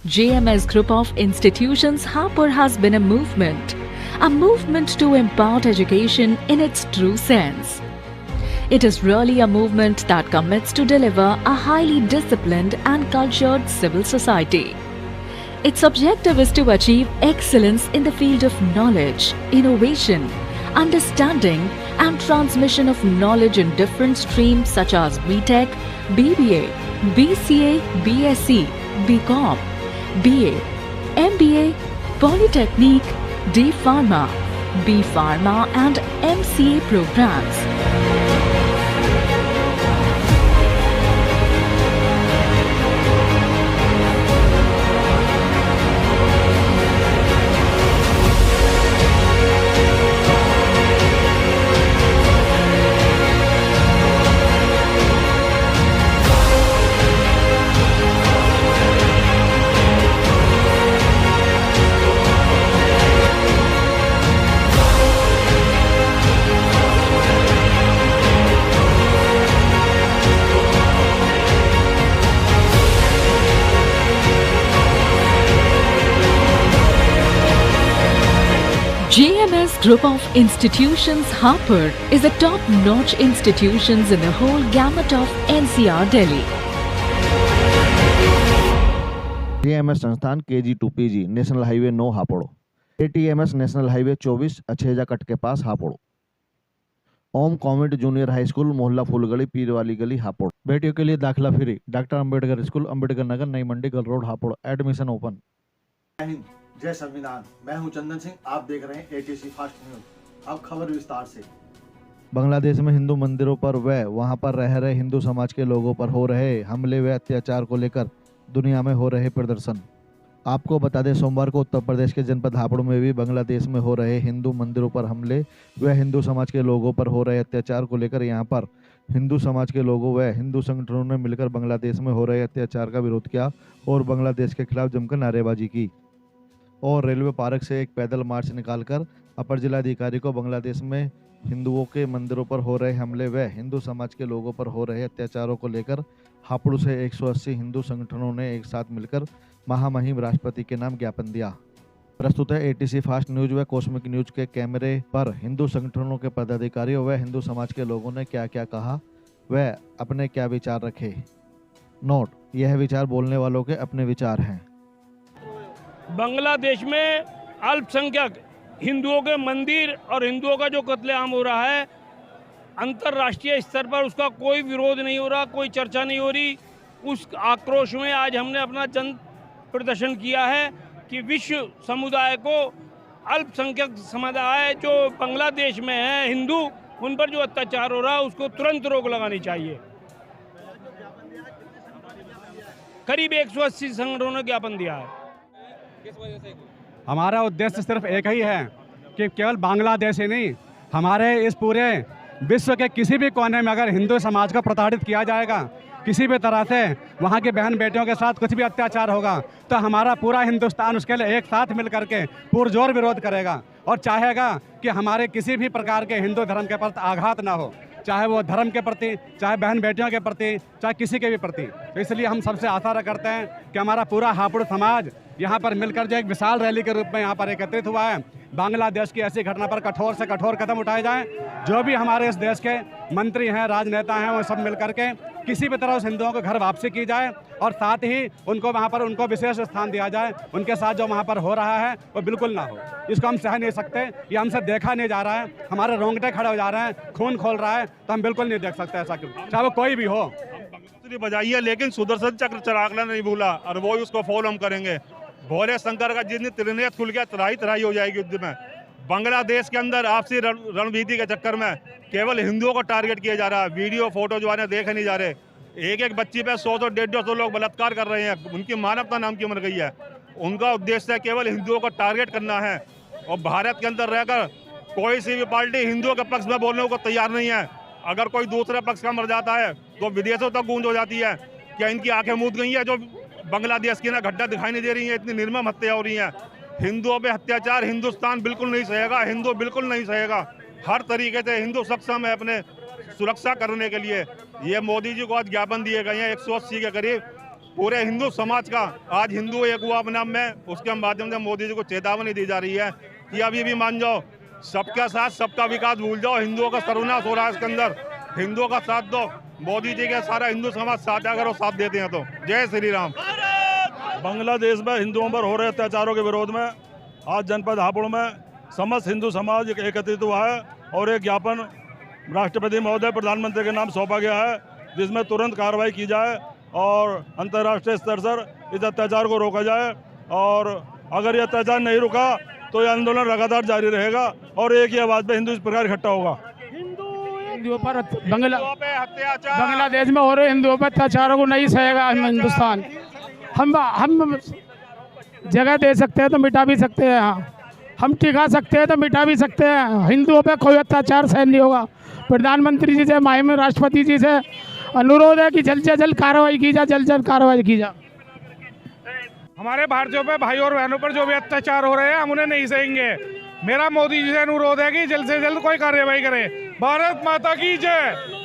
JMS Group of Institutions Hapur has been a movement to impart education in its true sense. It is really a movement that commits to deliver a highly disciplined and cultured civil society. Its objective is to achieve excellence in the field of knowledge, innovation, understanding and transmission of knowledge in different streams such as BTech, BBA, BCA, BSc, BCom, BA, MBA, Polytechnic, D Pharma, B Pharma and MCA programs. JMS Group of Institutions Hapur is a top-notch institution in the whole gamut of NCR Delhi. JMS संस्थान KG to PG national highway 9 Hapur, ATMS national highway 24 Achheja cut के पास Hapur, Om convent junior high school मोहल्ला फूलगली पीर वाली गली हापुड़। बेटियों के लिए दाखिला free, doctor Ambedkar school Ambedkar Nagar Nai Mandi गल रोड हापुड़, एडमिशन ओपन। जय हिंद, जय संविधान। मैं हूं चंदन सिंह, आप देख रहे हैं ATC फास्ट न्यूज। अब खबर विस्तार से। बांग्लादेश में हिंदू मंदिरों पर व वहां पर रह रहे हिंदू समाज के लोगों पर हो रहे हमले व अत्याचार को लेकर दुनिया में हो रहे प्रदर्शन। आपको बता दें, सोमवार को उत्तर प्रदेश के जनपद हापुड़ में भी बांग्लादेश में हो रहे हिंदू मंदिरों पर हमले व हिंदू समाज के लोगों पर हो रहे अत्याचार को लेकर यहां पर हिंदू समाज के लोगों व हिंदू संगठनों ने मिलकर बांग्लादेश में हो रहे अत्याचार का विरोध किया और बांग्लादेश के खिलाफ जमकर नारेबाजी की और रेलवे पार्क से एक पैदल मार्च निकालकर अपर जिलाधिकारी को बांग्लादेश में हिंदुओं के मंदिरों पर हो रहे हमले व हिंदू समाज के लोगों पर हो रहे अत्याचारों को लेकर हापुड़ से 180 हिंदू संगठनों ने एक साथ मिलकर महामहिम राष्ट्रपति के नाम ज्ञापन दिया। प्रस्तुत है ATC फास्ट न्यूज व कॉस्मिक न्यूज के कैमरे पर हिंदू संगठनों के पदाधिकारियों व हिंदू समाज के लोगों ने क्या क्या कहा व अपने क्या विचार रखे। नोट, यह विचार बोलने वालों के अपने विचार हैं। बांग्लादेश में अल्पसंख्यक हिंदुओं के मंदिर और हिंदुओं का जो कत्लेआम हो रहा है, अंतर्राष्ट्रीय स्तर पर उसका कोई विरोध नहीं हो रहा, कोई चर्चा नहीं हो रही। उस आक्रोश में आज हमने अपना जन प्रदर्शन किया है कि विश्व समुदाय को अल्पसंख्यक समुदाय जो बांग्लादेश में है हिंदू, उन पर जो अत्याचार हो रहा है उसको तुरंत रोक लगानी चाहिए। करीब 180 संगठनों ने ज्ञापन दिया है। हमारा उद्देश्य सिर्फ एक ही है कि केवल बांग्लादेश ही नहीं, हमारे इस पूरे विश्व के किसी भी कोने में अगर हिंदू समाज को प्रताड़ित किया जाएगा, किसी भी तरह से वहाँ की बहन बेटियों के साथ कुछ भी अत्याचार होगा, तो हमारा पूरा हिंदुस्तान उसके लिए एक साथ मिल करके पुरजोर विरोध करेगा और चाहेगा कि हमारे किसी भी प्रकार के हिंदू धर्म के प्रति आघात ना हो, चाहे वो धर्म के प्रति, चाहे बहन बेटियों के प्रति, चाहे किसी के भी प्रति। तो इसलिए हम सबसे आशा करते हैं कि हमारा पूरा हापुड़ समाज यहाँ पर मिलकर जो एक विशाल रैली के रूप में यहाँ पर एकत्रित हुआ है, बांग्लादेश की ऐसी घटना पर कठोर से कठोर कदम उठाए जाएं। जो भी हमारे इस देश के मंत्री हैं, राजनेता हैं, वो सब मिलकर के किसी भी तरह उस हिंदुओं को घर वापसी की जाए और साथ ही उनको वहाँ पर उनको विशेष स्थान दिया जाए। उनके साथ जो वहाँ पर हो रहा है वो बिल्कुल ना हो, इसको हम सह नहीं सकते। ये हमसे देखा नहीं जा रहा है, हमारे रोंगटे खड़े हो जा रहे हैं, खून खोल रहा है, तो हम बिल्कुल नहीं देख सकते ऐसा, चाहे वो कोई भी हो। बजाई है लेकिन सुदर्शन चक्र चरागला नहीं भूला और वो उसको फॉलो हम करेंगे। भोले शंकर का जितनी त्रिनेत्र खुल गया, तराई तराई हो जाएगी युद्ध में। बांग्लादेश के अंदर आपसी रणनीति के चक्कर में केवल हिंदुओं को टारगेट किया जा रहा है। वीडियो फोटो जो है देखे नहीं जा रहे। एक एक बच्ची पे 100 150 लोग बलात्कार कर रहे हैं। उनकी मानवता नाम की मर गई है। उनका उद्देश्य केवल हिंदुओं को टारगेट करना है और भारत के अंदर रहकर कोई सी भी पार्टी हिंदुओं के पक्ष में बोलने को तैयार नहीं है। अगर कोई दूसरे पक्ष का मर जाता है तो विदेशों तक गूंज हो जाती है। क्या इनकी आंखें मूंद गई है जो बांग्लादेश की ना घटना दिखाई नहीं दे रही है? इतनी निर्मम हत्या हो रही है। हिंदुओं पे अत्याचार हिंदुस्तान बिल्कुल नहीं सहेगा, हिंदू बिल्कुल नहीं सहेगा। हर तरीके से हिंदू सक्षम है अपने सुरक्षा करने के लिए। ये मोदी जी को आज ज्ञापन दिए गए हैं 180 के करीब। पूरे हिंदू समाज का आज हिंदू एक हुआ अपने आप में, उसके माध्यम से मोदी जी को चेतावनी दी जा रही है कि अभी भी मान जाओ, सबका साथ सबका विकास भूल जाओ, हिंदुओं का सर्वनाश हो रहा है इसके अंदर, हिंदुओं का साथ दो, मोदी जी के सारा हिंदू समाज साथ अगर वो साथ देते हैं तो। जय श्री राम। बांग्लादेश में हिंदुओं पर हो रहे अत्याचारों के विरोध में आज जनपद हापुड़ में समस्त हिंदू समाज एकत्रित हुआ है और एक ज्ञापन राष्ट्रपति महोदय प्रधानमंत्री के नाम सौंपा गया है, जिसमें तुरंत कार्रवाई की जाए और अंतर्राष्ट्रीय स्तर पर इस अत्याचार को रोका जाए। और अगर ये अत्याचार नहीं रुका तो ये आंदोलन लगातार जारी रहेगा और एक ही आवाज़ पे हिंदू इस प्रकार इकट्ठा होगा। हिंदुओं पर बांग्लादेश में हो रहे हिंदुओं पर अत्याचारों को नहीं सहेगा हिंदुस्तान। हम जगह दे सकते हैं तो मिटा भी सकते हैं, हम टिका सकते हैं तो मिटा भी सकते हैं। हिंदुओं पे कोई अत्याचार सहन नहीं होगा। प्रधानमंत्री जी से, माननीय राष्ट्रपति जी से अनुरोध है कि जल्द से जल्द कार्रवाई की जाए, जल्द से जल्द कार्रवाई की जाए। हमारे भारतीयों पे, भाई और बहनों पर जो भी अत्याचार हो रहे हैं हम उन्हें नहीं सहेंगे। मेरा मोदी जी से अनुरोध है कि जल्द से जल्द कोई कार्रवाई करे। भारत माता की जय।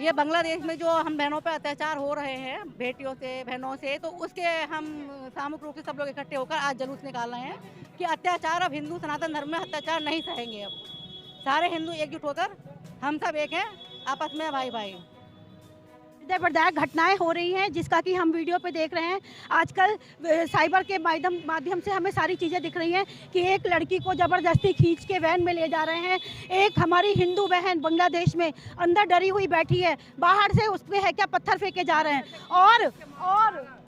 ये बांग्लादेश में जो हम बहनों पर अत्याचार हो रहे हैं, बेटियों से, बहनों से, तो उसके हम सामूहिक रूप से सब लोग इकट्ठे होकर आज जुलूस निकाल रहे हैं कि अत्याचार, अब हिंदू सनातन धर्म में अत्याचार नहीं सहेंगे। अब सारे हिंदू एकजुट होकर हम सब एक हैं, आपस में भाई भाई। दर्दनाक घटनाएं हो रही हैं जिसका कि हम वीडियो पे देख रहे हैं। आजकल साइबर के माध्यम से हमें सारी चीज़ें दिख रही हैं कि एक लड़की को ज़बरदस्ती खींच के वैन में ले जा रहे हैं। एक हमारी हिंदू बहन बांग्लादेश में अंदर डरी हुई बैठी है, बाहर से उस पर है क्या पत्थर फेंके जा रहे हैं।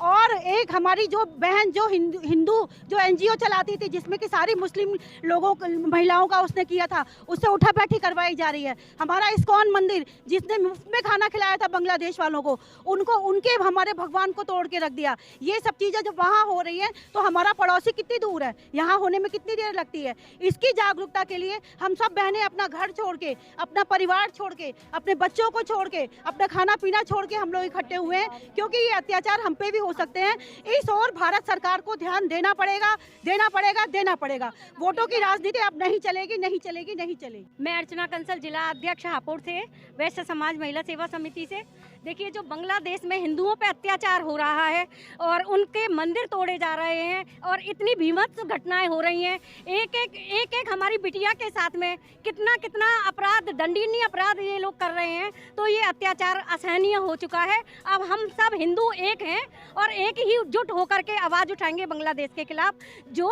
और एक हमारी जो बहन जो हिंदू जो एनजीओ चलाती थी, जिसमें कि सारी मुस्लिम लोगों महिलाओं का उसने किया था, उससे उठा बैठी करवाई जा रही है। हमारा इस्कॉन मंदिर जिसने मुफ्त में खाना खिलाया था बांग्लादेश वालों को, उनके हमारे भगवान को तोड़ के रख दिया। ये सब चीज़ें जब वहाँ हो रही हैं तो हमारा पड़ोसी कितनी दूर है, यहाँ होने में कितनी देर लगती है। इसकी जागरूकता के लिए हम सब बहनें अपना घर छोड़ के, अपना परिवार छोड़ के, अपने बच्चों को छोड़ के, अपना खाना पीना छोड़ के हम लोग इकट्ठे हुए हैं, क्योंकि ये अत्याचार हम पे भी हो सकते हैं। इस ओर भारत सरकार को ध्यान देना पड़ेगा, देना पड़ेगा, देना पड़ेगा। वोटों की राजनीति अब नहीं चलेगी, नहीं चलेगी, नहीं चलेगी। मैं अर्चना कंसल, जिला अध्यक्ष हापुड़ से, वैश्य समाज महिला सेवा समिति से। देखिए, जो बांग्लादेश में हिंदुओं पे अत्याचार हो रहा है और उनके मंदिर तोड़े जा रहे हैं और इतनी भीभत्स घटनाएं हो रही हैं, एक हमारी बिटिया के साथ में कितना अपराध, दंडनीय अपराध ये लोग कर रहे हैं, तो ये अत्याचार असहनीय हो चुका है। अब हम सब हिंदू एक हैं और एक ही जुट होकर के आवाज़ उठाएंगे बांग्लादेश के खिलाफ। जो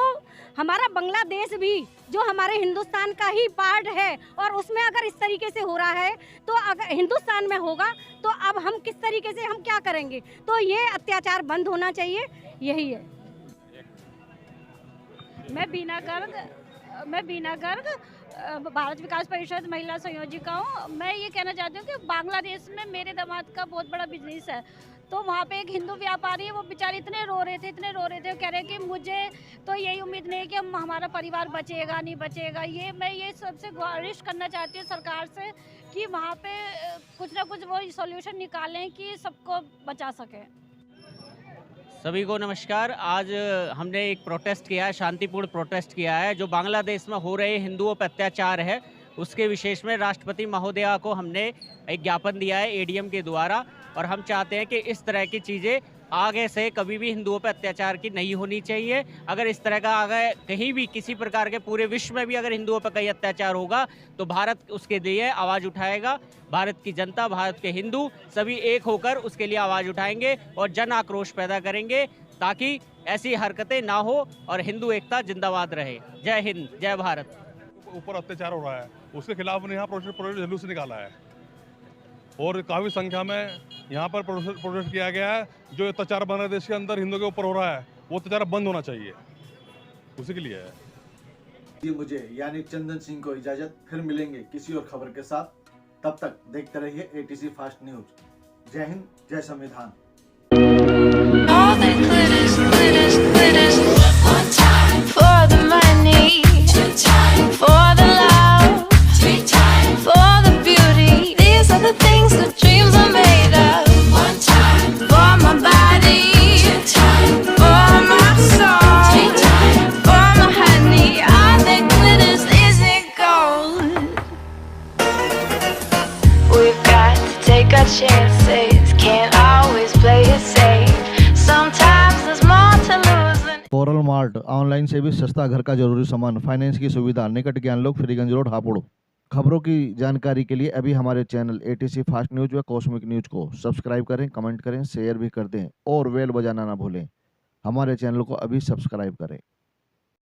हमारा बांग्लादेश भी जो हमारे हिंदुस्तान का ही पार्ट है और उसमें अगर इस तरीके से हो रहा है तो अगर हिंदुस्तान में होगा तो अब हम किस तरीके से हम क्या करेंगे। तो ये अत्याचार बंद होना चाहिए, यही है। मैं बीना गर्ग भारत विकास परिषद महिला संयोजिका हूँ। मैं ये कहना चाहती हूँ कि बांग्लादेश में मेरे दामाद का बहुत बड़ा बिजनेस है, तो वहाँ पे एक हिंदू व्यापारी है, वो बेचारे इतने रो रहे थे, वो कह रहे कि मुझे तो यही उम्मीद नहीं है कि हमारा परिवार बचेगा नहीं बचेगा। मैं ये सबसे गुजारिश करना चाहती हूँ सरकार से कि वहाँ पे कुछ ना कुछ वो सॉल्यूशन निकालें कि सबको बचा सकें। सभी को नमस्कार। आज हमने एक प्रोटेस्ट किया है, शांतिपूर्ण प्रोटेस्ट किया है। जो बांग्लादेश में हो रहे हिंदुओं पर अत्याचार है उसके विशेष में राष्ट्रपति महोदया को हमने एक ज्ञापन दिया है एडीएम के द्वारा, और हम चाहते हैं कि इस तरह की चीज़ें आगे से कभी भी हिंदुओं पर अत्याचार की नहीं होनी चाहिए। अगर इस तरह का आगे कहीं भी किसी प्रकार के पूरे विश्व में भी अगर हिंदुओं पर कहीं अत्याचार होगा तो भारत उसके लिए आवाज़ उठाएगा। भारत की जनता, भारत के हिंदू सभी एक होकर उसके लिए आवाज़ उठाएंगे और जन आक्रोश पैदा करेंगे ताकि ऐसी हरकतें ना हो और हिंदू एकता जिंदाबाद रहे। जय हिंद, जय भारत। ऊपर अत्याचार हो रहा है उसके खिलाफ हमने यहाँ प्रोटेस्ट जुलूस निकाला है और काफ़ी संख्या में यहाँ पर प्रोटेस्ट किया गया है। जो अत्याचार बांग्लादेश के अंदर हिंदुओं के ऊपर हो रहा है वो अत्याचार बंद होना चाहिए, उसी के लिए है। मुझे यानी चंदन सिंह को इजाजत, फिर मिलेंगे किसी और खबर के साथ। तब तक देखते रहिए एटीसी फास्ट न्यूज। जय हिंद, जय संविधान। Chances मार्ट, ऑनलाइन से भी सस्ता घर का जरूरी सामान, फाइनेंस की सुविधा, निकट ज्ञान लोग, फ्रीगंज रोड, हापुड़। खबरों की जानकारी के लिए अभी हमारे चैनल एटीसी फास्ट न्यूज व कॉस्मिक न्यूज को सब्सक्राइब करें, कमेंट करें, शेयर भी कर दें और बेल बजाना ना भूलें। हमारे चैनल को अभी सब्सक्राइब करें।